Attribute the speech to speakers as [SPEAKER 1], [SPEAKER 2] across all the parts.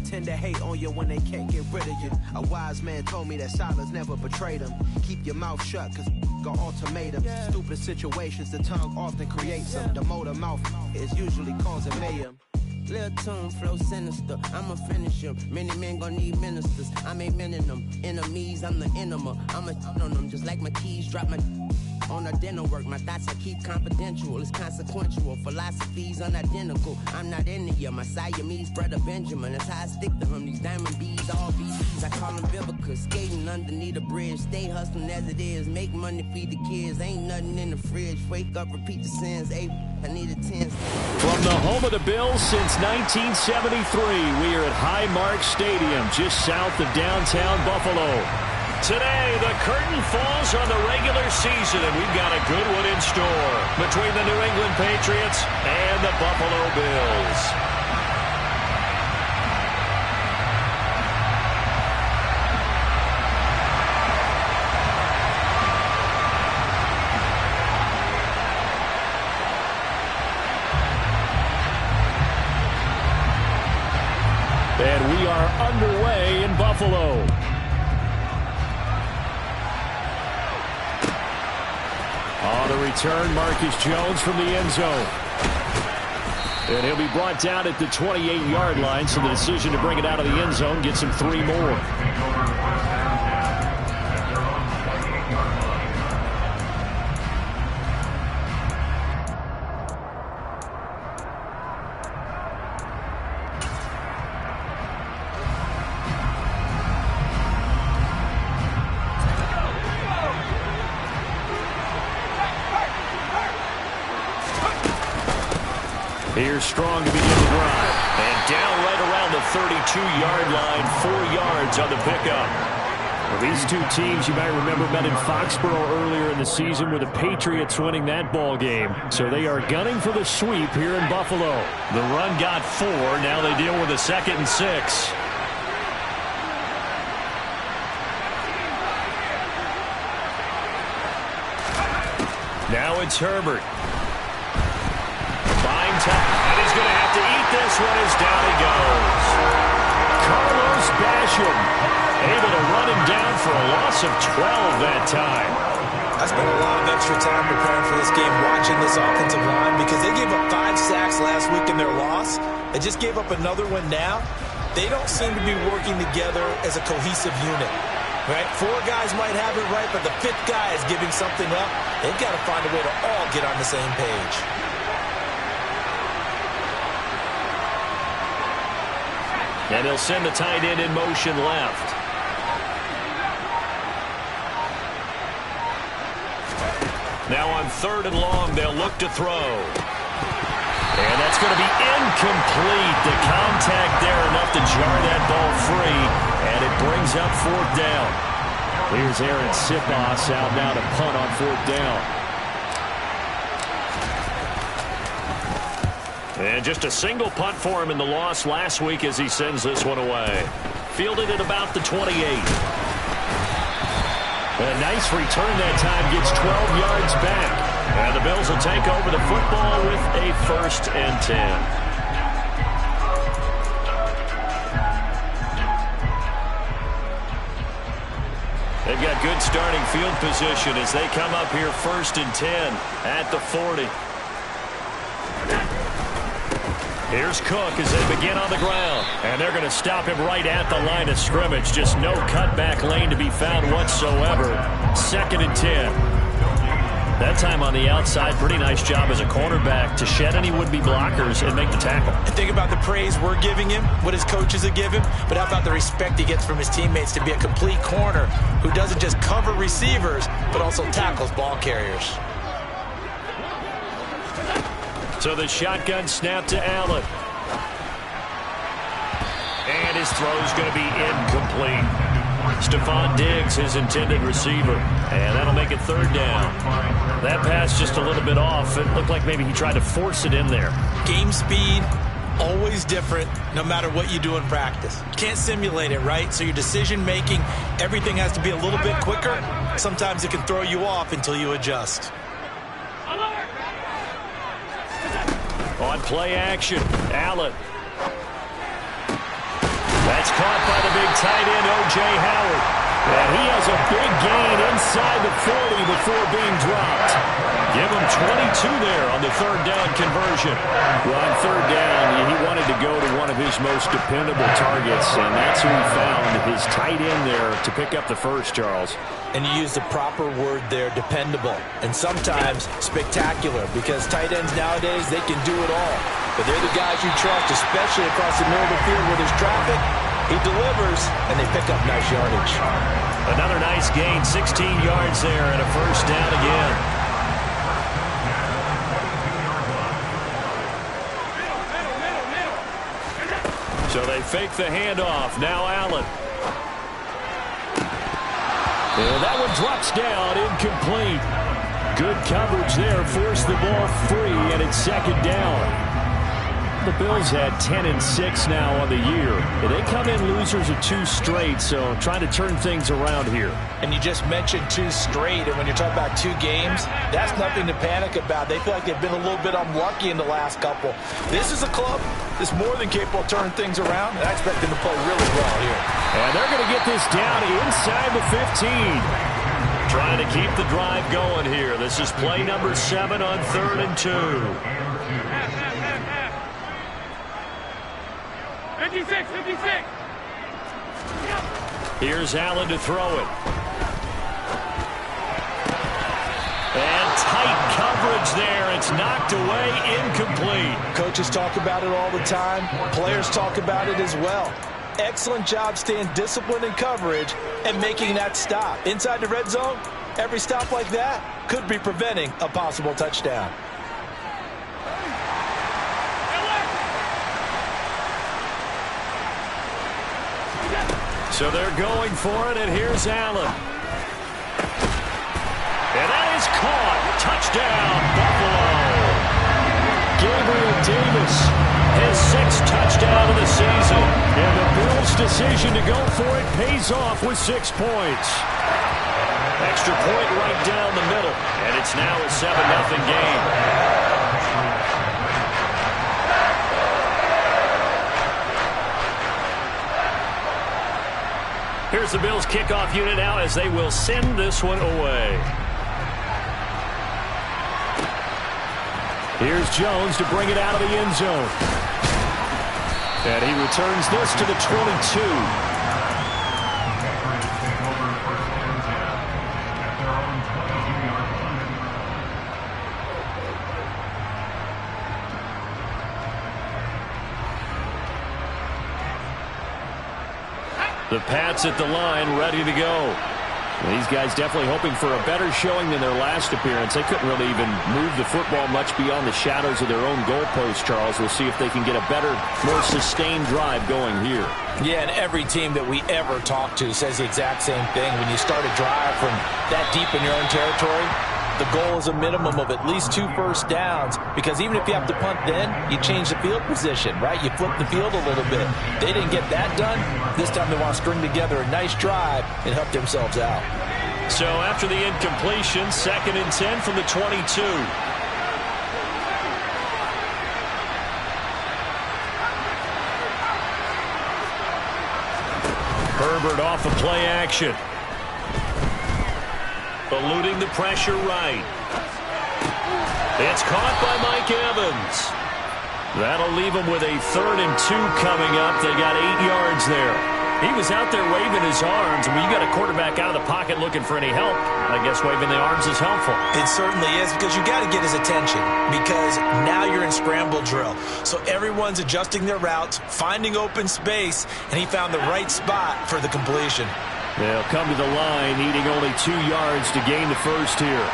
[SPEAKER 1] tend to hate on you when they can't get rid of you. A wise man told me that silence never betrayed him. Keep your mouth shut, cause got ultimatums. Stupid situations, the tongue often creates them. The motor mouth is usually causing mayhem.
[SPEAKER 2] Lil' tune, flow sinister, I'ma finish him. Many men gon' need ministers, I'm a men in them. Enemies, I'm the enema, I'ma on them. Just like my keys, drop my on a dinner work. My thoughts I keep confidential, it's consequential. Philosophies unidentical, I'm not into you. My Siamese brother Benjamin, that's how I stick to him. These diamond bees, all BCs, I call them Vivica. Skating underneath a bridge, stay hustling as it is. Make money, feed the kids, ain't nothing in the fridge. Wake up, repeat the sins, I need a 10.
[SPEAKER 3] From the home of the Bills since 1973, we are at Highmark Stadium, just south of downtown Buffalo. Today, the curtain falls on the regular season, and we've got a good one in store between the New England Patriots and the Buffalo Bills. And we are underway in Buffalo. On the return, Marcus Jones from the end zone. And he'll be brought down at the 28-yard line, so the decision to bring it out of the end zone gets him 3 more. Here's Strong to begin the drive. And down right around the 32-yard line, 4 yards on the pickup. Well, these two teams, you might remember, met in Foxborough earlier in the season with the Patriots winning that ball game. So they are gunning for the sweep here in Buffalo. The run got 4. Now they deal with a 2nd and 6. Now it's Herbert. And he's going to have to eat this one as down he goes. Carlos Basham able to run him down for a loss of 12 that time.
[SPEAKER 4] I spent a lot of extra time preparing for this game watching this offensive line because they gave up 5 sacks last week in their loss. They just gave up another one now. They don't seem to be working together as a cohesive unit. Right? 4 guys might have it right, but the 5th guy is giving something up. They've got to find a way to all get on the same page.
[SPEAKER 3] And he'll send the tight end in motion left. Now on 3rd and long, they'll look to throw. And that's going to be incomplete. The contact there enough to jar that ball free. And it brings up 4th down. Here's Aaron Sipos out now to punt on 4th down. And just a single punt for him in the loss last week as he sends this one away. Fielded at about the 28. A nice return that time, gets 12 yards back. And the Bills will take over the football with a 1st and 10. They've got good starting field position as they come up here 1st and 10 at the 40. Here's Cook as they begin on the ground. And they're going to stop him right at the line of scrimmage. Just no cutback lane to be found whatsoever. 2nd and 10. That time on the outside, pretty nice job as a cornerback to shed any would-be blockers and make the tackle.
[SPEAKER 4] And think about the praise we're giving him, what his coaches have given, but how about the respect he gets from his teammates to be a complete corner who doesn't just cover receivers, but also tackles ball carriers.
[SPEAKER 3] So the shotgun snap to Allen. And his throw's going to be incomplete. Stephon Diggs, his intended receiver. And that'll make it 3rd down. That pass just a little bit off. It looked like maybe he tried to force it in there.
[SPEAKER 4] Game speed, always different, no matter what you do in practice. You can't simulate it, right? So your decision-making, everything has to be a little bit quicker. Sometimes it can throw you off until you adjust.
[SPEAKER 3] On play action, Allen. That's caught by the big tight end, O.J. Howard. And he has a big gain inside the 40 before being dropped. Give him 22 there on the third down conversion. Well, on third down, he wanted to go to one of his most dependable targets, and that's who he found, his tight end there, to pick up the first, Charles.
[SPEAKER 4] And you use the proper word there, dependable, and sometimes spectacular, because tight ends nowadays, they can do it all. But they're the guys you trust, especially across the middle of the field where there's traffic. He delivers, and they pick up nice yardage.
[SPEAKER 3] Another nice gain, 16 yards there, and a first down again. So they fake the handoff. Now Allen. And that one drops down, incomplete. Good coverage there, forced the ball free, and it's second down. The Bills had 10-6 now on the year. They come in losers of 2 straight, so trying to turn things around here.
[SPEAKER 4] And you just mentioned 2 straight, and when you're talking about 2 games, that's nothing to panic about. They feel like they've been a little bit unlucky in the last couple. This is a club that's more than capable of turning things around, and I expect them to play really well here.
[SPEAKER 3] And they're going to get this down inside the 15. Trying to keep the drive going here. This is play number 7 on 3rd and 2.
[SPEAKER 5] 56.
[SPEAKER 3] Here's Allen to throw it. And tight coverage there. It's knocked away, incomplete.
[SPEAKER 4] Coaches talk about it all the time. Players talk about it as well. Excellent job staying disciplined in coverage and making that stop. Inside the red zone, every stop like that could be preventing a possible touchdown.
[SPEAKER 3] So they're going for it, and here's Allen. And that is caught. Touchdown, Buffalo. Gabriel Davis, his 6th touchdown of the season. And the Bills' decision to go for it pays off with 6 points. Extra point right down the middle. And it's now a 7-0 game. Here's the Bills kickoff unit now as they will send this one away. Here's Jones to bring it out of the end zone. And he returns this to the 22. The Pats at the line, ready to go. These guys definitely hoping for a better showing than their last appearance. They couldn't really even move the football much beyond the shadows of their own goalpost, Charles. We'll see if they can get a better, more sustained drive going here.
[SPEAKER 4] Yeah, and every team that we ever talk to says the exact same thing. When you start a drive from that deep in your own territory, the goal is a minimum of at least 2 first downs, because even if you have to punt then, you change the field position, right? You flip the field a little bit. They didn't get that done. This time they want to string together a nice drive and help themselves out.
[SPEAKER 3] So after the incompletion, 2nd and 10 from the 22. Herbert off of play action. Eluding the pressure right. It's caught by Mike Evans. That'll leave him with a 3rd and 2 coming up. They got 8 yards there. He was out there waving his arms. When you got a quarterback out of the pocket looking for any help, I guess waving the arms is helpful.
[SPEAKER 4] It certainly is, because you got to get his attention, because now you're in scramble drill. So everyone's adjusting their routes, finding open space, and he found the right spot for the completion.
[SPEAKER 3] They'll come to the line, needing only 2 yards to gain the first here.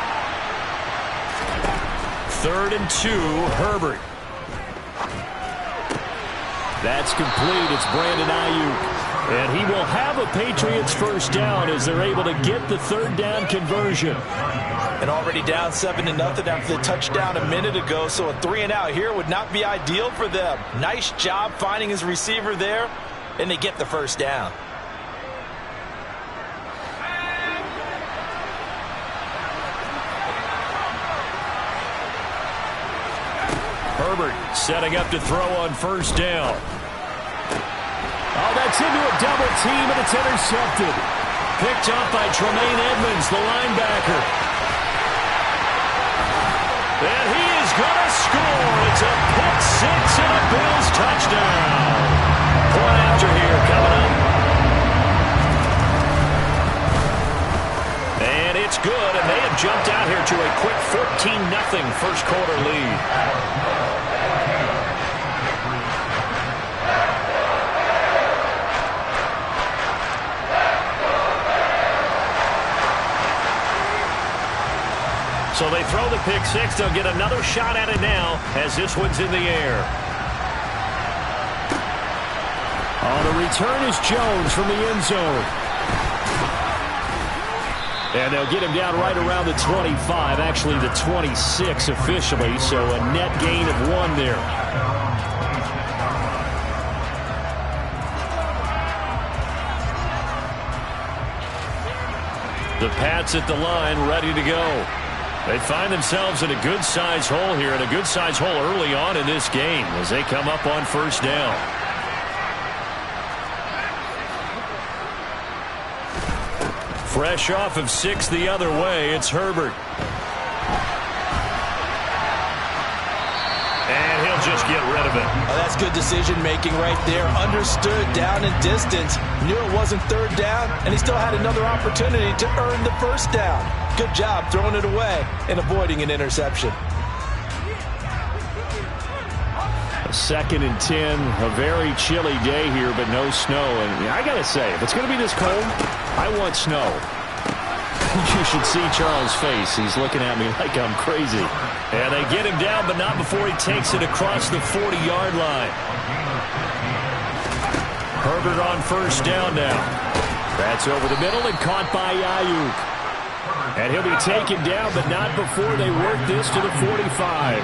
[SPEAKER 3] 3rd and 2, Herbert. That's complete. It's Brandon Ayuk. And he will have a Patriots first down as they're able to get the 3rd down conversion.
[SPEAKER 4] And already down 7-0 after the touchdown a minute ago, so a 3-and-out here would not be ideal for them. Nice job finding his receiver there, and they get the first down. Herbert setting up to throw on first down.
[SPEAKER 3] Oh, that's Gets into a double team, and it's intercepted. Picked up by Tremaine Edmonds, the linebacker. And he is going to score. It's a pick six and a Bills touchdown. Point after here coming up. And it's good, and they have jumped out here to a quick 14-0 first quarter lead. So they throw the pick six. They'll get another shot at it now as this one's in the air. Oh, the return is Jones from the end zone. And they'll get him down right around the 25, actually the 26 officially, so a net gain of 1 there. The Pats at the line, ready to go. They find themselves in a good-sized hole here, and a good-sized hole early on in this game as they come up on first down. Fresh off of 6 the other way, it's Herbert. And he'll just get rid of it.
[SPEAKER 4] Oh, that's good decision-making right there. Understood down and distance. Knew it wasn't third down, and he still had another opportunity to earn the first down. Good job throwing it away and avoiding an interception.
[SPEAKER 3] A 2nd and 10, a very chilly day here, but no snow. And I got to say, if it's going to be this cold, I want snow. You should see Charles' face. He's looking at me like I'm crazy. And they get him down, but not before he takes it across the 40-yard line. Herbert on first down now. That's over the middle and caught by Ayuk. And he'll be taken down, but not before they work this to the 45.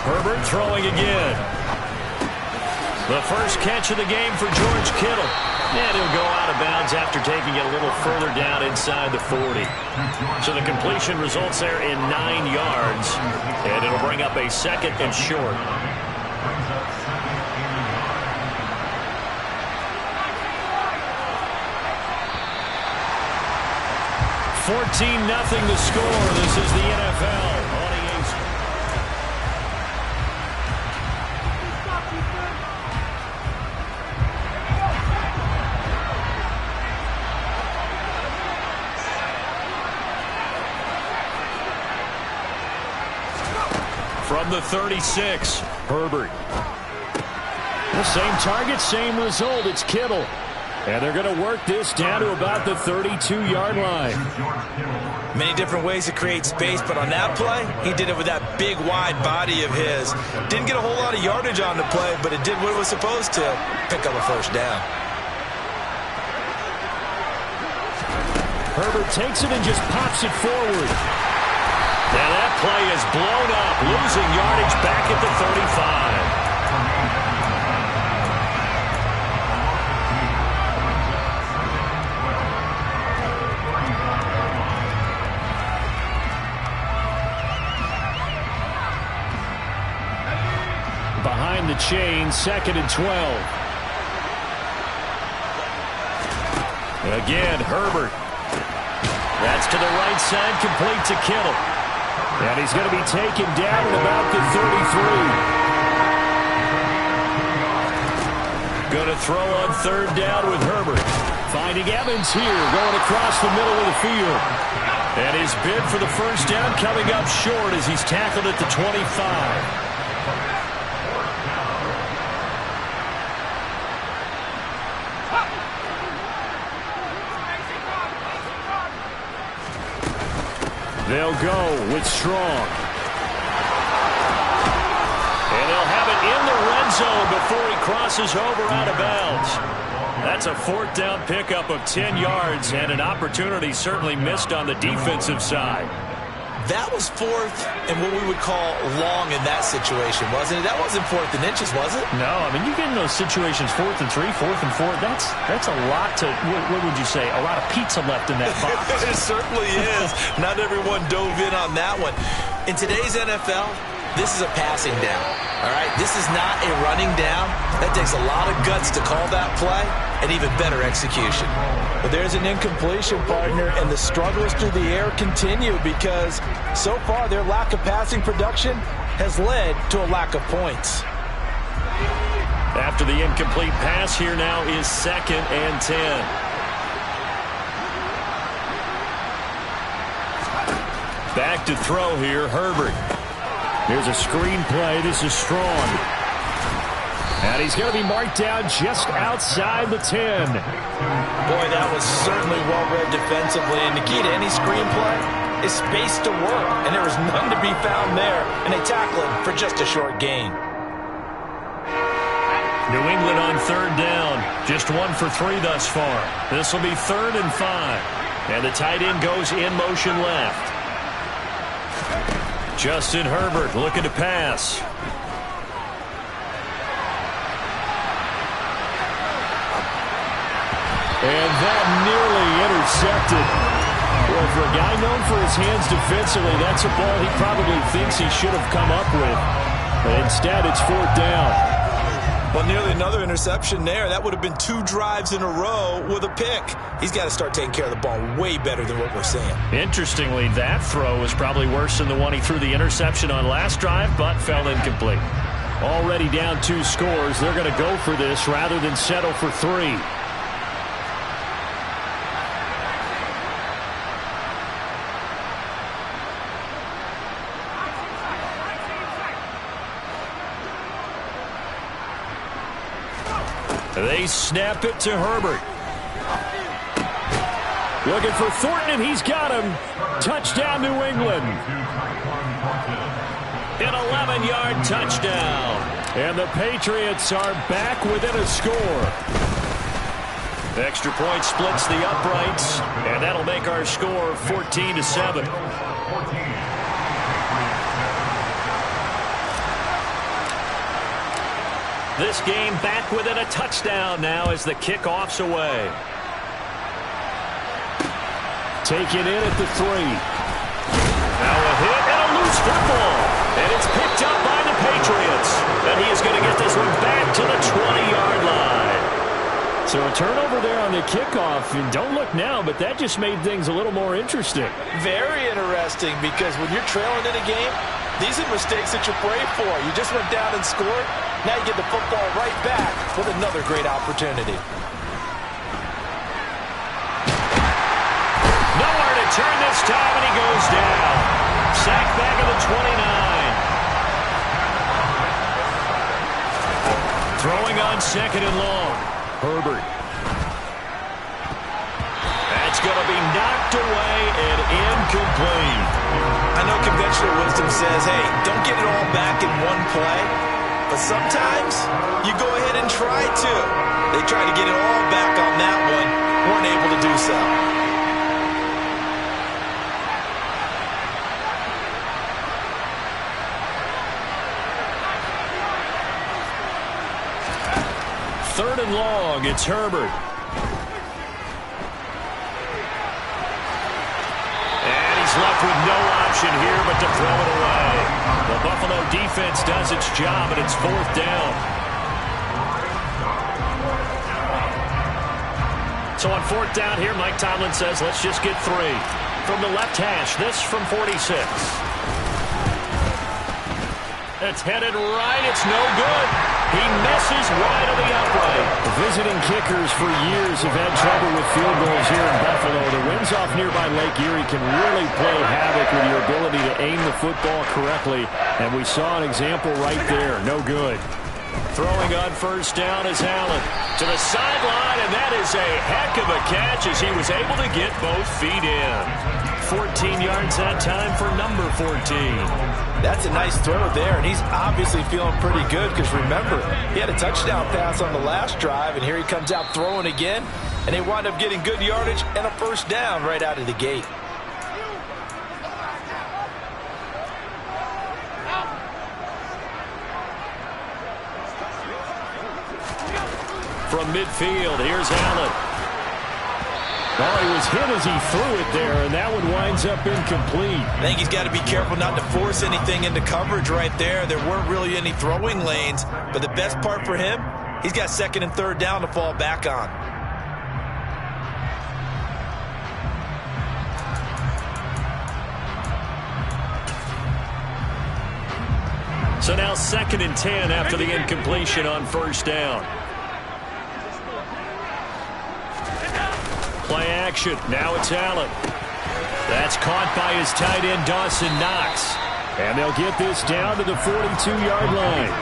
[SPEAKER 3] Herbert throwing again. The first catch of the game for George Kittle. And he'll go out of bounds after taking it a little further down inside the 40. So the completion results there in 9 yards. And it'll bring up a 2nd and short. 14-0 the score. This is the NFL. From the 36, Herbert. The same target, same result. It's Kittle. And they're going to work this down to about the 32-yard line.
[SPEAKER 4] Many different ways to create space, but on that play, he did it with that big, wide body of his. Didn't get a whole lot of yardage on the play, but it did what it was supposed to, pick up a first down.
[SPEAKER 3] Herbert takes it and just pops it forward. Now that play is blown up, losing yardage back at the 35. Behind the chain, 2nd and 12. Again, Herbert. That's to the right side, complete to Kittle. And he's going to be taken down at about the 33. Going to throw on third down with Herbert. Finding Evans here, going across the middle of the field. And his bid for the first down coming up short as he's tackled at the 25. They'll go with Strong. And they'll have it in the red zone before he crosses over out of bounds. That's a 4th down pickup of 10 yards and an opportunity certainly missed on the defensive side.
[SPEAKER 4] That was 4th and what we would call long in that situation, wasn't it? That wasn't 4th and inches, was it?
[SPEAKER 3] No, I mean, you get in those situations 4th and 3, 4th and 4. That's a lot to, what would you say, a lot of pizza left in that box.
[SPEAKER 4] It certainly is. Not everyone dove in on that one. In today's NFL, this is a passing down. All right, this is not a running down. That takes a lot of guts to call that play and even better execution. But there's an incompletion, partner, and the struggles through the air continue because so far their lack of passing production has led to a lack of points.
[SPEAKER 3] After the incomplete pass, here now is 2nd and 10. Back to throw here, Herbert. Here's a screen play. This is strong. And he's going to be marked down just outside the 10.
[SPEAKER 4] Boy, that was certainly well-read defensively. And the key to any screenplay is space to work. And there was none to be found there. And they tackle him for just a short gain.
[SPEAKER 3] New England on 3rd down. Just 1 for 3 thus far. This will be 3rd and 5. And the tight end goes in motion left. Justin Herbert looking to pass. And that nearly intercepted. Well, for a guy known for his hands defensively, that's a ball he probably thinks he should have come up with. But instead, it's 4th down.
[SPEAKER 4] Well, nearly another interception there. That would have been 2 drives in a row with a pick. He's got to start taking care of the ball way better than what we're seeing.
[SPEAKER 3] Interestingly, that throw was probably worse than the one he threw the interception on last drive, but fell incomplete. Already down 2 scores. They're going to go for this rather than settle for 3. They snap it to Herbert. Looking for Thornton, and he's got him. Touchdown, New England. An 11-yard touchdown. And the Patriots are back within a score. The extra point splits the uprights, and that'll make our score 14-7. This game back within a touchdown now as the kickoff's away. Taken in at the 3. Now a hit and a loose football. And it's picked up by the Patriots. And he is going to get this one back to the 20-yard line. So a turnover there on the kickoff. And don't look now, but that just made things a little more interesting.
[SPEAKER 4] Very interesting because when you're trailing in a game, these are mistakes that you pray for. You just went down and scored. Now you get the football right back with another great opportunity.
[SPEAKER 3] Nowhere to turn this time, and he goes down. Sack back of the 29. Throwing on 2nd and long. Herbert. That's going to be knocked away and incomplete.
[SPEAKER 4] I know conventional wisdom says, hey, don't get it all back in one play. But sometimes you go ahead and try to. They tried to get it all back on that one. Weren't able to do so.
[SPEAKER 3] Third and long, it's Herbert. And he's left with no option here but to throw it away. The Buffalo defense does its job, and it's 4th down. So on 4th down here, Mike Tomlin says, let's just get 3. From the left hash, this from 46. It's headed right. It's no good. He misses wide of the upright. The visiting kickers for years have had trouble with field goals here in Buffalo. The winds off nearby Lake Erie can really play havoc with your ability to aim the football correctly. And we saw an example right there. No good. Throwing on 1st down is Allen. To the sideline, and that is a heck of a catch as he was able to get both feet in. 14 yards that time for number 14.
[SPEAKER 4] That's a nice throw there, and he's obviously feeling pretty good because, remember, he had a touchdown pass on the last drive, and here he comes out throwing again, and they wind up getting good yardage and a 1st down right out of the gate.
[SPEAKER 3] From midfield, here's Allen. Oh, he was hit as he threw it there, and that one winds up incomplete.
[SPEAKER 4] I think he's got to be careful not to force anything into coverage right there. There weren't really any throwing lanes, but the best part for him, he's got second and third down to fall back on.
[SPEAKER 3] So now 2nd and 10 after the incompletion on first down. Play action. Now it's Allen. That's caught by his tight end, Dawson Knox. And they'll get this down to the 42-yard line.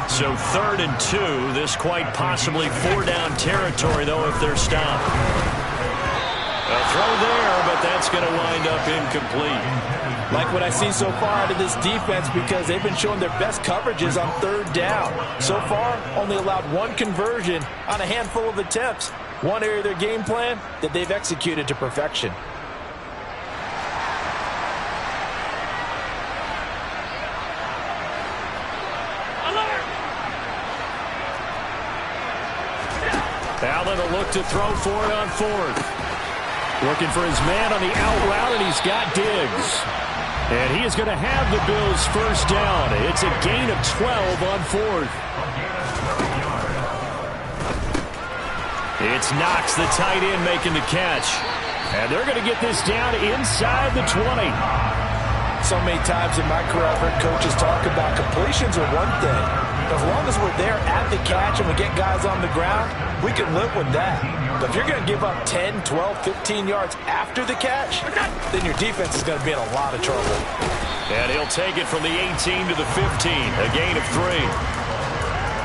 [SPEAKER 3] So 3rd and 2. This quite possibly 4-down territory, though, if they're stopped. A throw there, but that's going to wind up incomplete.
[SPEAKER 4] Like what I see so far out of this defense, because they've been showing their best coverages on 3rd down. So far, only allowed 1 conversion on a handful of attempts. One area of their game plan that they've executed to perfection.
[SPEAKER 3] Allen will look to throw for it on 4th. Looking for his man on the out route, and he's got Diggs. And he is going to have the Bills' first down. It's a gain of 12 on 4th. It's Knox, the tight end, making the catch. And they're going to get this down inside the 20.
[SPEAKER 4] So many times in my career, I've heard coaches talk about completions are one thing. As long as we're there at the catch and we get guys on the ground, we can live with that. But if you're going to give up 10, 12, 15 yards after the catch, then your defense is going to be in a lot of trouble.
[SPEAKER 3] And he'll take it from the 18 to the 15, a gain of 3.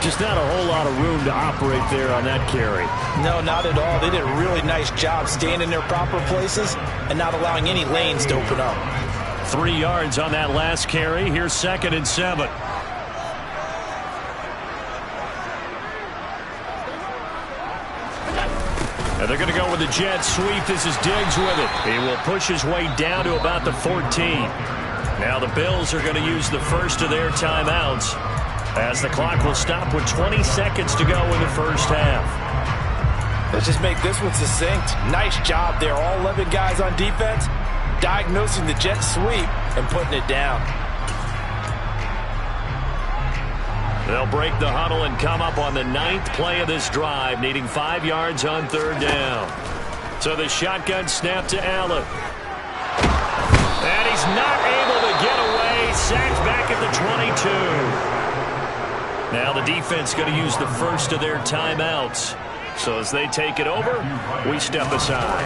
[SPEAKER 3] Just not a whole lot of room to operate there on that carry.
[SPEAKER 4] No, not at all. They did a really nice job staying in their proper places and not allowing any lanes to open up.
[SPEAKER 3] 3 yards on that last carry. Here's 2nd and 7. And they're going to go with the jet sweep. This is Diggs with it. He will push his way down to about the 14. Now the Bills are going to use the first of their timeouts, as the clock will stop with 20 seconds to go in the first half.
[SPEAKER 4] Let's just make this one succinct. Nice job there. All 11 guys on defense diagnosing the jet sweep and putting it down.
[SPEAKER 3] They'll break the huddle and come up on the 9th play of this drive, needing 5 yards on 3rd down. So the shotgun snap to Allen. And he's not able to get away. Sacked back at the 22. Now the defense going to use the first of their timeouts. So as they take it over, we step aside.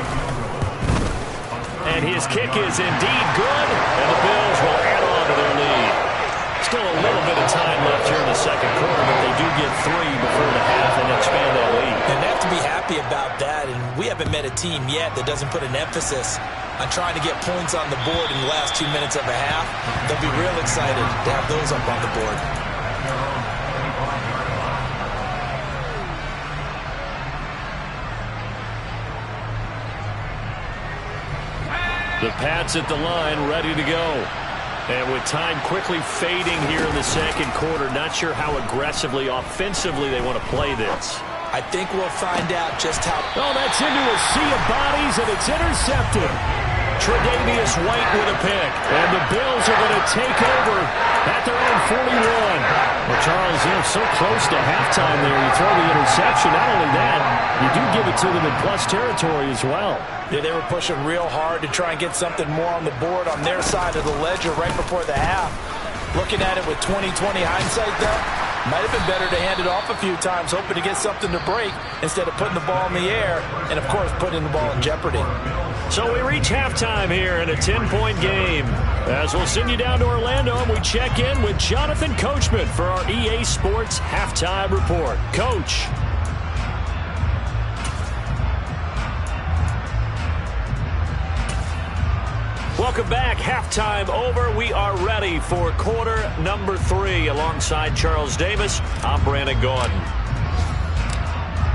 [SPEAKER 3] And his kick is indeed good, and the Bills will add on to their lead. Still a little bit of time left here in the second quarter, but they do get 3 before the half and expand that lead.
[SPEAKER 4] And they have to be happy about that, and we haven't met a team yet that doesn't put an emphasis on trying to get points on the board in the last 2 minutes of a half. They'll be real excited to have those up on the board.
[SPEAKER 3] The Pats at the line, ready to go. And with time quickly fading here in the second quarter, not sure how aggressively, offensively they want to play this.
[SPEAKER 4] I think we'll find out just how.
[SPEAKER 3] Oh, that's into a sea of bodies, and it's intercepted. Tre'Davious White with a pick. And the Bills are going to take over at their own 41. Well, Charles, so close to halftime there. You throw the interception. Not only that, you do give it to them in plus territory as well.
[SPEAKER 4] Yeah, they were pushing real hard to try and get something more on the board on their side of the ledger right before the half. Looking at it with 20/20 hindsight, though, might have been better to hand it off a few times, hoping to get something to break instead of putting the ball in the air and, of course, putting the ball in jeopardy.
[SPEAKER 3] So we reach halftime here in a 10-point game. As we'll send you down to Orlando, and we check in with Jonathan Coachman for our EA Sports Halftime Report. Coach. Welcome back. Halftime over. We are ready for quarter number 3. Alongside Charles Davis, I'm Brandon Gordon.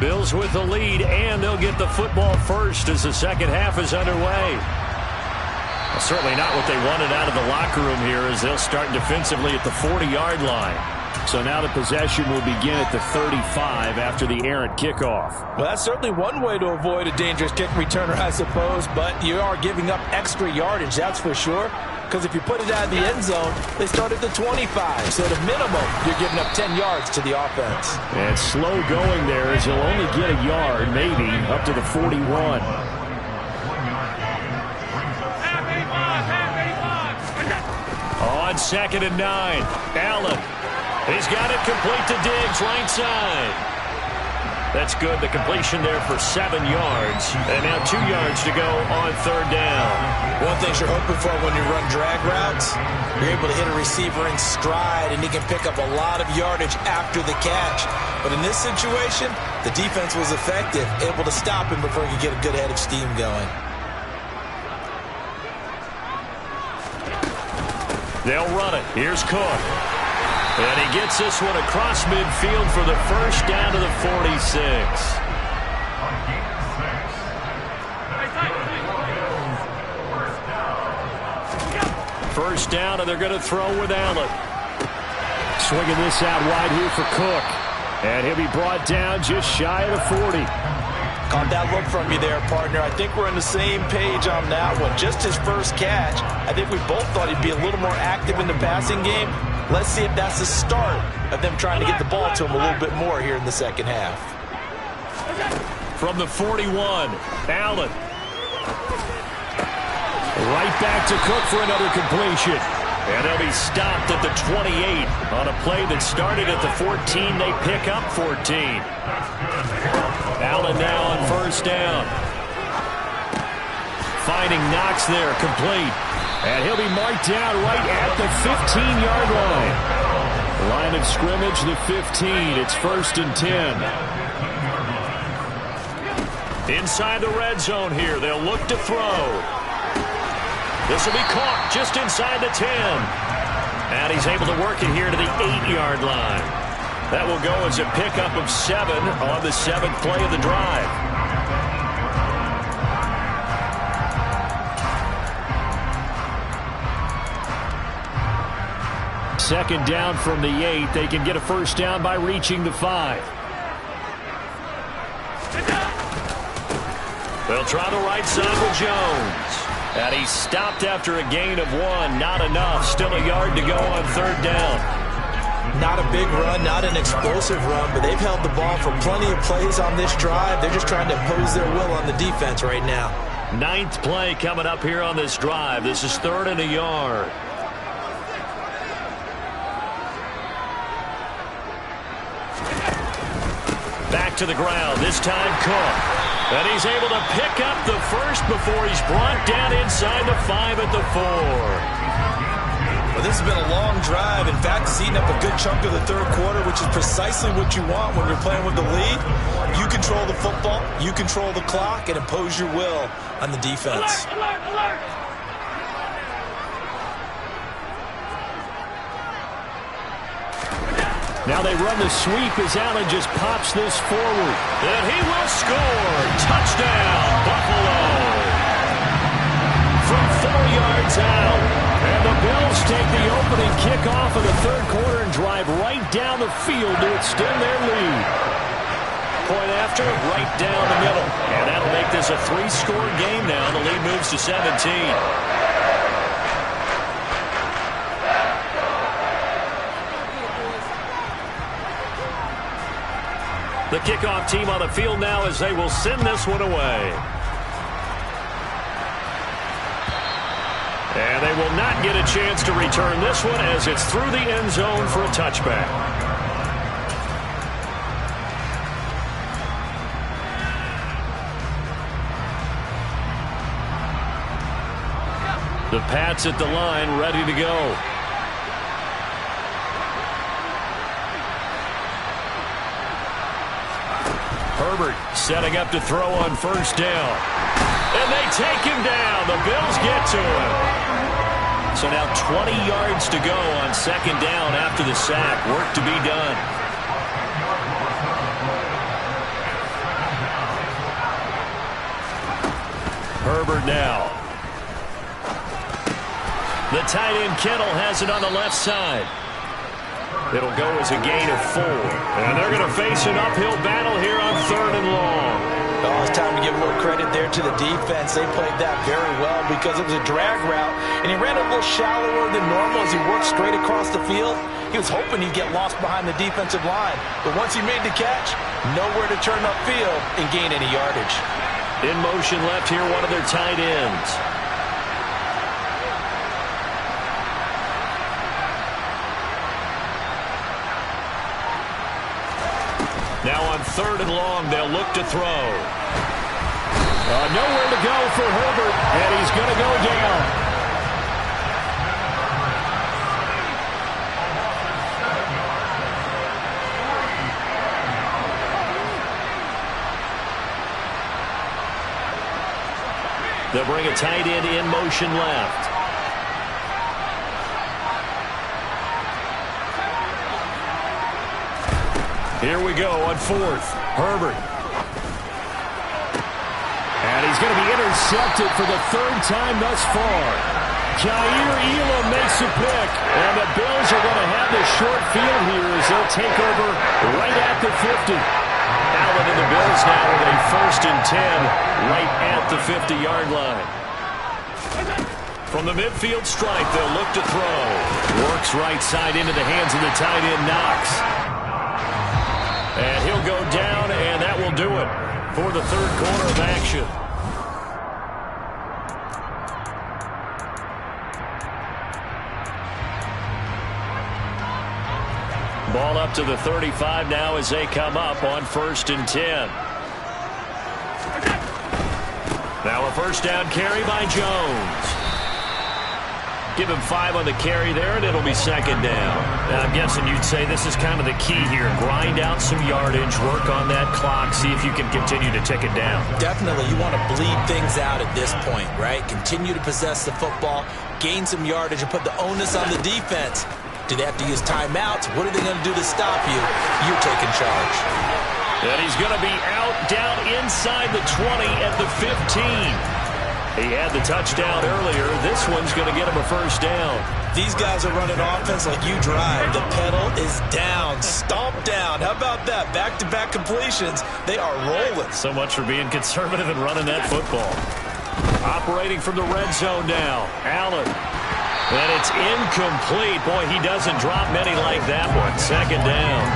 [SPEAKER 3] Bills with the lead, and they'll get the football first as the second half is underway. Well, certainly not what they wanted out of the locker room here, as they'll start defensively at the 40-yard line. So now the possession will begin at the 35 after the errant kickoff.
[SPEAKER 4] Well, that's certainly one way to avoid a dangerous kick returner, I suppose, but you are giving up extra yardage, that's for sure. Because if you put it out of the end zone, they start at the 25. So at a minimum, you're giving up 10 yards to the offense.
[SPEAKER 3] And slow going there as he'll only get a yard, maybe, up to the 41. On 2nd and 9, Allen. He's got it complete to Diggs, right side. That's good. The completion there for 7 yards. And now 2 yards to go on 3rd down.
[SPEAKER 4] One thing you're hoping for when you run drag routes, you're able to hit a receiver in stride, and he can pick up a lot of yardage after the catch. But in this situation, the defense was effective, able to stop him before he could get a good head of steam going.
[SPEAKER 3] They'll run it. Here's Cook. And he gets this one across midfield for the first down to the 46. First down, and they're going to throw with Allen. Swinging this out wide here for Cook. And he'll be brought down just shy of the 40.
[SPEAKER 4] Caught that look from you there, partner. I think we're on the same page on that one. Just his first catch. I think we both thought he'd be a little more active in the passing game. Let's see if that's the start of them trying to get the ball to him a little bit more here in the second half.
[SPEAKER 3] From the 41, Allen. Right back to Cook for another completion. And they'll be stopped at the 28 on a play that started at the 14. They pick up 14. Allen now on first down. Finding Knox there, complete. And he'll be marked down right at the 15-yard line. Line of scrimmage, the 15. It's 1st and 10. Inside the red zone here. They'll look to throw. This will be caught just inside the 10. And he's able to work it here to the 8-yard line. That will go as a pickup of 7 on the 7th play of the drive. Second down from the 8. They can get a first down by reaching the 5. They'll try the right side with Jones. And he's stopped after a gain of 1. Not enough. Still a yard to go on 3rd down.
[SPEAKER 4] Not a big run, not an explosive run, but they've held the ball for plenty of plays on this drive. They're just trying to impose their will on the defense right now.
[SPEAKER 3] 9th play coming up here on this drive. This is 3rd and a yard. Back to the ground. This time Cook. And he's able to pick up the first before he's brought down inside the 5 at the 4.
[SPEAKER 4] Well, this has been a long drive. In fact, it's eaten up a good chunk of the 3rd quarter, which is precisely what you want when you're playing with the lead. You control the football, you control the clock, and impose your will on the defense.
[SPEAKER 5] Alert, alert, alert.
[SPEAKER 3] Now they run the sweep as Allen just pops this forward. And he will score. Touchdown, Buffalo. From 4 yards out. And the Bills take the opening kickoff of the 3rd quarter and drive right down the field to extend their lead. Point after, right down the middle. And that'll make this a 3-score game now. The lead moves to 17. The kickoff team on the field now as they will send this one away. And they will not get a chance to return this one as it's through the end zone for a touchback. The Pats at the line ready to go. Herbert setting up to throw on first down. And they take him down. The Bills get to him. So now 20 yards to go on 2nd down after the sack. Work to be done. Herbert now. The tight end Kittle has it on the left side. It'll go as a gain of 4. And they're going to face an uphill battle here on 3rd and long.
[SPEAKER 4] Oh, it's time to give a little credit there to the defense. They played that very well because it was a drag route, and he ran a little shallower than normal as he worked straight across the field. He was hoping he'd get lost behind the defensive line, but once he made the catch, nowhere to turn upfield and gain any yardage.
[SPEAKER 3] In motion left here, one of their tight ends. Now on 3rd and long, they'll look to throw. Nowhere to go for Herbert, and he's going to go down. They'll bring a tight end in motion left. Here we go on 4th. Herbert. And he's going to be intercepted for the 3rd time thus far. Kaiir Elam makes a pick. And the Bills are going to have the short field here as they'll take over right at the 50. Allen and the Bills now with a 1st and 10 right at the 50-yard line. From the midfield stripe, they'll look to throw. Works right side into the hands of the tight end, Knox. And he'll go down, and that will do it for the 3rd quarter of action. Ball up to the 35 now as they come up on 1st and 10. Now a 1st down carry by Jones. Give him 5 on the carry there, and it'll be 2nd down. Now, I'm guessing you'd say this is kind of the key here. Grind out some yardage, work on that clock, see if you can continue to tick it down.
[SPEAKER 4] Definitely. You want to bleed things out at this point, right? Continue to possess the football, gain some yardage, and put the onus on the defense. Do they have to use timeouts? What are they going to do to stop you? You're taking charge.
[SPEAKER 3] And he's going to be out down inside the 20 at the 15. He had the touchdown earlier. This one's going to get him a 1st down.
[SPEAKER 4] These guys are running offense like you drive. The pedal is down, stomp down. How about that? Back-to-back completions. They are rolling.
[SPEAKER 3] So much for being conservative and running that football. Operating from the red zone now. Allen. And it's incomplete. Boy, he doesn't drop many like that one. 2nd down.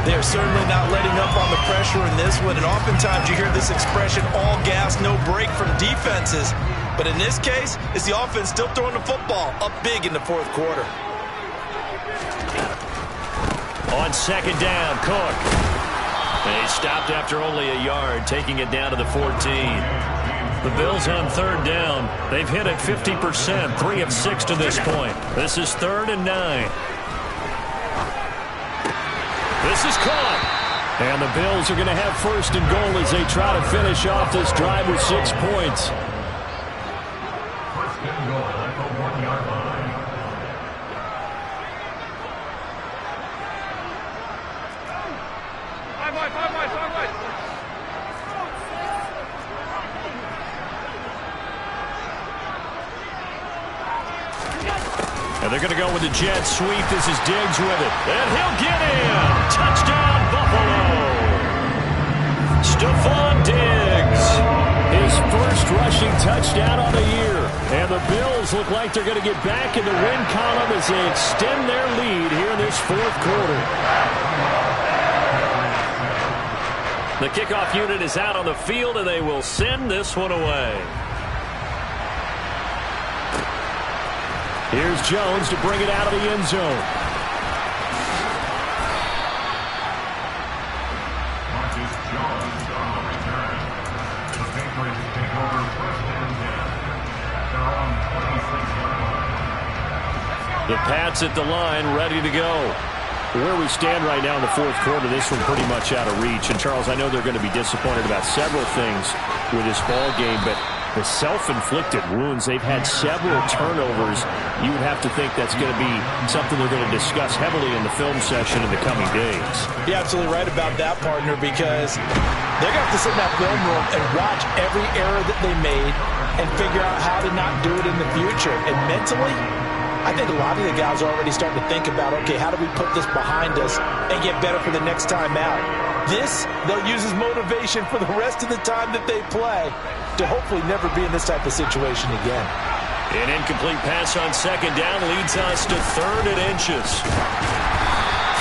[SPEAKER 4] They're certainly not letting up on the pressure in this one, and oftentimes you hear this expression, all gas, no break from defenses. But in this case, it's the offense still throwing the football up big in the 4th quarter.
[SPEAKER 3] On 2nd down, Cook. And he stopped after only a yard, taking it down to the 14. The Bills on 3rd down. They've hit it 50%, 3 of 6 to this point. This is 3rd and 9. This is caught. And the Bills are going to have 1st and goal as they try to finish off this drive with 6 points. And they're going to go with the jet sweep. This is Diggs with it. And he'll get in. Touchdown, Buffalo. Stephon Diggs. His 1st rushing touchdown on the year. And the Bills look like they're going to get back in the win column as they extend their lead here in this 4th quarter. The kickoff unit is out on the field, and they will send this one away. Here's Jones to bring it out of the end zone. The Pats at the line, ready to go. Where we stand right now in the 4th quarter, this one pretty much out of reach. And, Charles, I know they're going to be disappointed about several things with this ball game, but the self-inflicted wounds, they've had several turnovers. You would have to think that's going to be something they're going to discuss heavily in the film session in the coming days.
[SPEAKER 4] You're absolutely right about that, partner, because they're going to have to sit in that film room and watch every error that they made and figure out how to not do it in the future. And mentally, I think a lot of the guys are already starting to think about, okay, how do we put this behind us and get better for the next time out? This, they'll use as motivation for the rest of the time that they play to hopefully never be in this type of situation again.
[SPEAKER 3] An incomplete pass on second down leads us to 3rd and inches.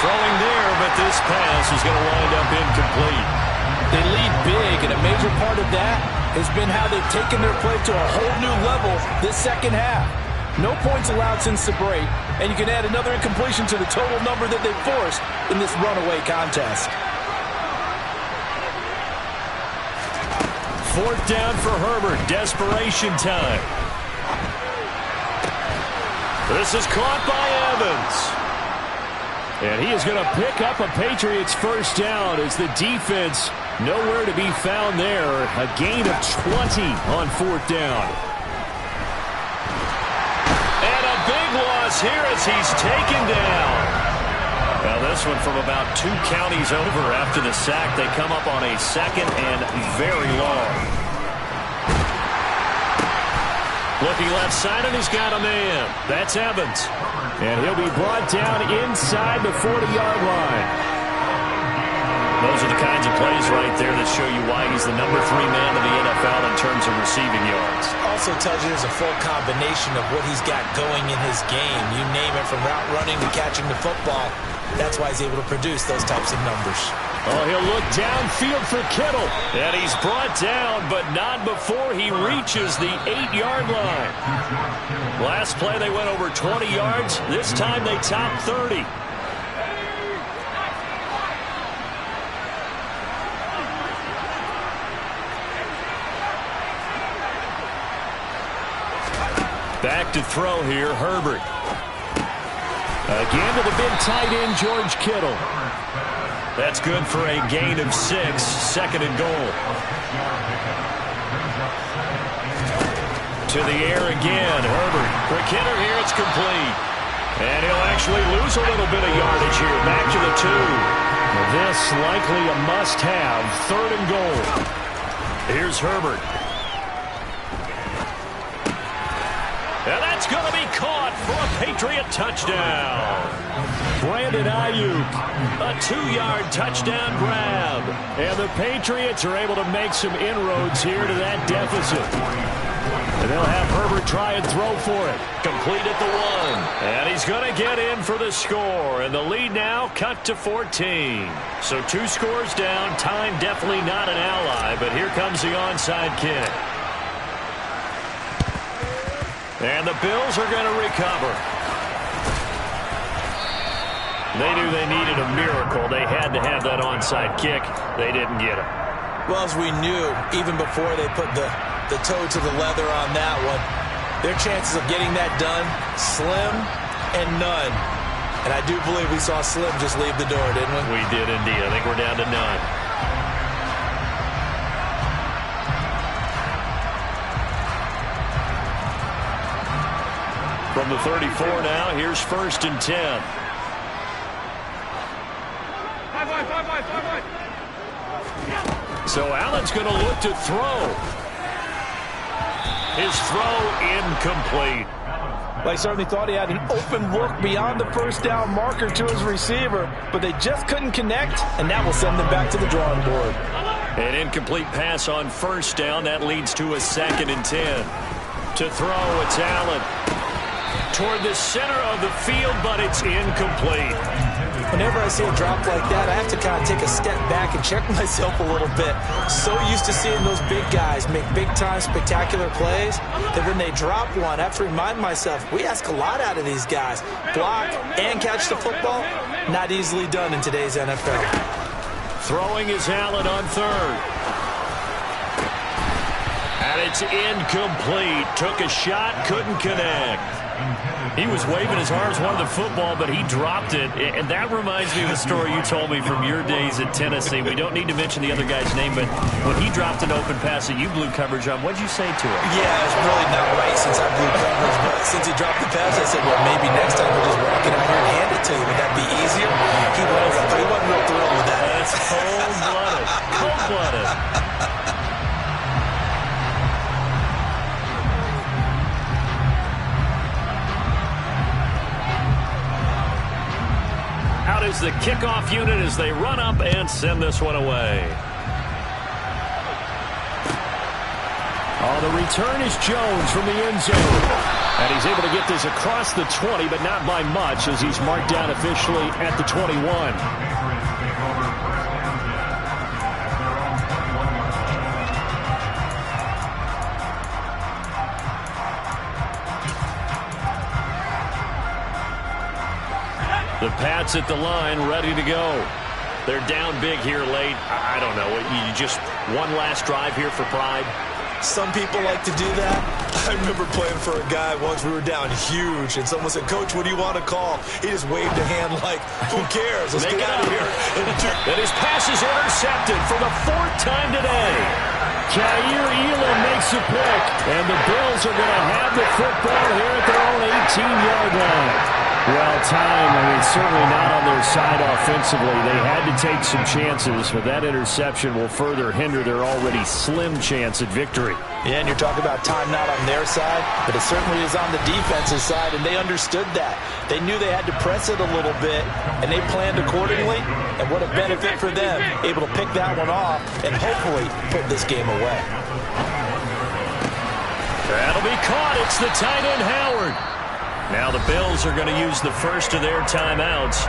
[SPEAKER 3] Throwing there, but this pass is going to wind up incomplete.
[SPEAKER 4] They lead big, and a major part of that has been how they've taken their play to a whole new level this second half. No points allowed since the break, and you can add another incompletion to the total number that they forced in this runaway contest.
[SPEAKER 3] 4th down for Herbert. Desperation time. This is caught by Evans. And he is going to pick up a Patriots first down as the defense nowhere to be found there. A gain of 20 on 4th down. And a big loss here as he's taken down. Now this one from about 2 counties over after the sack. They come up on a 2nd and very long. Looking left side, and he's got a man. That's Evans. And he'll be brought down inside the 40-yard line. Those are the kinds of plays right there that show you why he's the number 3 man in the NFL in terms of receiving yards.
[SPEAKER 4] Also tells you there's a full combination of what he's got going in his game. You name it, from route running to catching the football. That's why he's able to produce those types of numbers.
[SPEAKER 3] Oh, he'll look downfield for Kittle. And he's brought down, but not before he reaches the 8-yard line. Last play, they went over 20 yards. This time, they topped 30. Back to throw here, Herbert. Again to the big tight end, George Kittle. That's good for a gain of 6, 2nd and goal. To the air again, Herbert. Quick hitter here, it's complete. And he'll actually lose a little bit of yardage here. Back to the 2. This likely a must-have, 3rd and goal. Here's Herbert. And that's going to be caught for a Patriot touchdown. Brandon Ayuk, a 2-yard touchdown grab. And the Patriots are able to make some inroads here to that deficit. And they'll have Herbert try and throw for it. Complete at the 1. And he's going to get in for the score. And the lead now cut to 14. So 2 scores down. Time definitely not an ally. But here comes the onside kick. And the Bills are going to recover. They knew they needed a miracle. They had to have that onside kick. They didn't get it.
[SPEAKER 4] Well, as we knew, even before they put the toe to the leather on that one, their chances of getting that done, slim and none. And I do believe we saw Slim just leave the door, didn't we?
[SPEAKER 3] We did indeed. I think we're down to none. From the 34 now, here's 1st and 10. So Allen's going to look to throw. His throw incomplete.
[SPEAKER 4] Well, I certainly thought he had an open look beyond the first down marker to his receiver, but they just couldn't connect, and that will send them back to the drawing board.
[SPEAKER 3] An incomplete pass on 1st down. That leads to a 2nd and 10. To throw, it's Allen. Toward the center of the field, but it's incomplete.
[SPEAKER 4] Whenever I see a drop like that, I have to kind of take a step back and check myself a little bit. So used to seeing those big guys make big-time spectacular plays that when they drop one, I have to remind myself, we ask a lot out of these guys. Block and catch the football, not easily done in today's NFL.
[SPEAKER 3] Throwing is Allen on 3rd. And it's incomplete. Took a shot, couldn't connect. He was waving his arms, wanted the football, but he dropped it. And that reminds me of the story you told me from your days at Tennessee. We don't need to mention the other guy's name, but when he dropped an open pass that you blew coverage on, what'd you say to him?
[SPEAKER 4] Yeah, it's really not right since I blew coverage, but since he dropped the pass, I said, well, maybe next time we'll just walk it out here and hand it to you. Would that be easier? He wasn't real thrilled with that.
[SPEAKER 3] That's cold-blooded. Cold-blooded. the kickoff unit as they run up and send this one away. Oh, the return is Jones from the end zone. And he's able to get this across the 20, but not by much as he's marked down officially at the 21. The Pats at the line, ready to go. They're down big here late. I don't know. You just one last drive here for pride.
[SPEAKER 4] Some people like to do that. I remember playing for a guy once. We were down huge, and someone said, "Coach, what do you want to call?" He just waved a hand like, "Who cares? Let's get out of here."
[SPEAKER 3] And his pass is intercepted for the 4th time today. Jair Elam makes a pick, and the Bills are going to have the football here at their own 18-yard line. Well, time, certainly not on their side offensively. They had to take some chances, but that interception will further hinder their already slim chance at victory.
[SPEAKER 4] Yeah, and you're talking about time not on their side, but it certainly is on the defensive side, and they understood that. They knew they had to press it a little bit, and they planned accordingly, and what a benefit for them, able to pick that one off and hopefully put this game away.
[SPEAKER 3] That'll be caught. It's the tight end, Howard. Now the Bills are going to use the first of their timeouts.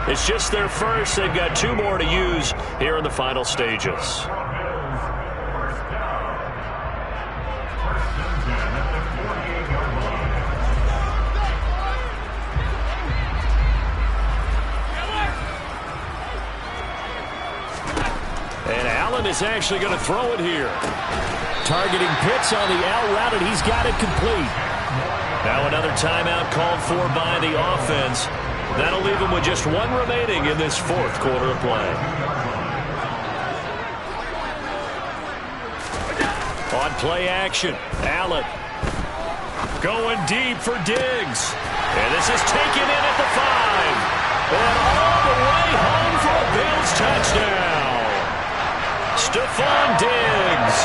[SPEAKER 3] It's just their first. They've got 2 more to use here in the final stages. And Allen is actually going to throw it here. Targeting Pitts on the out route, and he's got it complete. Now another timeout called for by the offense. That'll leave them with just 1 remaining in this 4th quarter of play. On play action, Allen going deep for Diggs. And this is taken in at the 5. And all the way home for a Bills touchdown. Stephon Diggs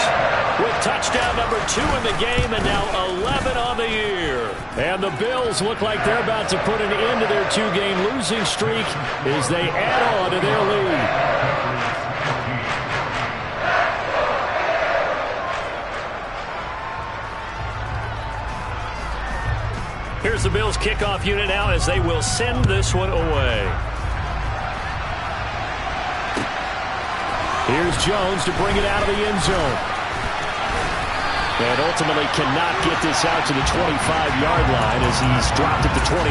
[SPEAKER 3] with touchdown number 2 in the game, and now 11 on the year. And the Bills look like they're about to put an end to their 2-game losing streak as they add on to their lead. Here's the Bills kickoff unit now as they will send this one away. Here's Jones to bring it out of the end zone. And ultimately cannot get this out to the 25-yard line as he's dropped at the 23.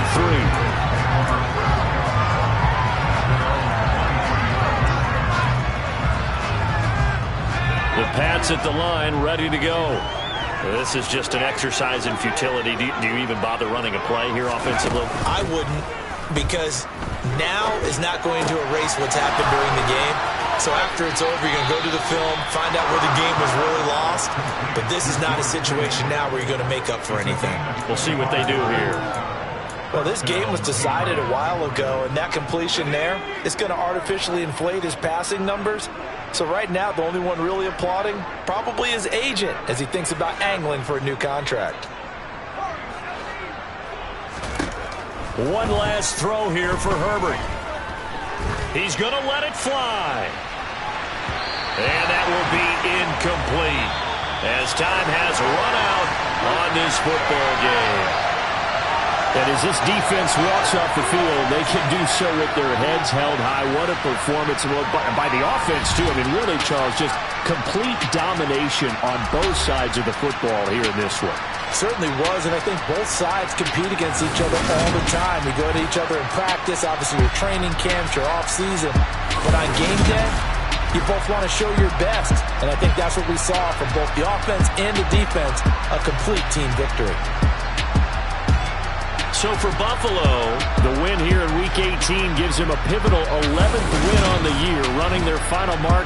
[SPEAKER 3] The Pats at the line, ready to go. This is just an exercise in futility. Do you even bother running a play here offensively?
[SPEAKER 4] I wouldn't, because now is not going to erase what's happened during the game. So after it's over, you're going to go to the film, find out where the game was really lost. But this is not a situation now where you're going to make up for anything.
[SPEAKER 3] We'll see what they do here.
[SPEAKER 4] Well, this game was decided a while ago, and that completion there is going to artificially inflate his passing numbers. So right now, the only one really applauding probably his agent as he thinks about angling for a new contract.
[SPEAKER 3] One last throw here for Herbert. He's going to let it fly. And that will be incomplete as time has run out on this football game. And as this defense walks off the field, they can do so with their heads held high. What a performance by the offense, too. I mean, really, Charles, just complete domination on both sides of the football here in this one.
[SPEAKER 4] Certainly was, and I think both sides compete against each other all the time. We go to each other in practice, obviously your training camps, your off-season. But on game day, you both want to show your best. And I think that's what we saw from both the offense and the defense, a complete team victory.
[SPEAKER 3] So for Buffalo, the win here in Week 18 gives them a pivotal 11th win on the year, running their final mark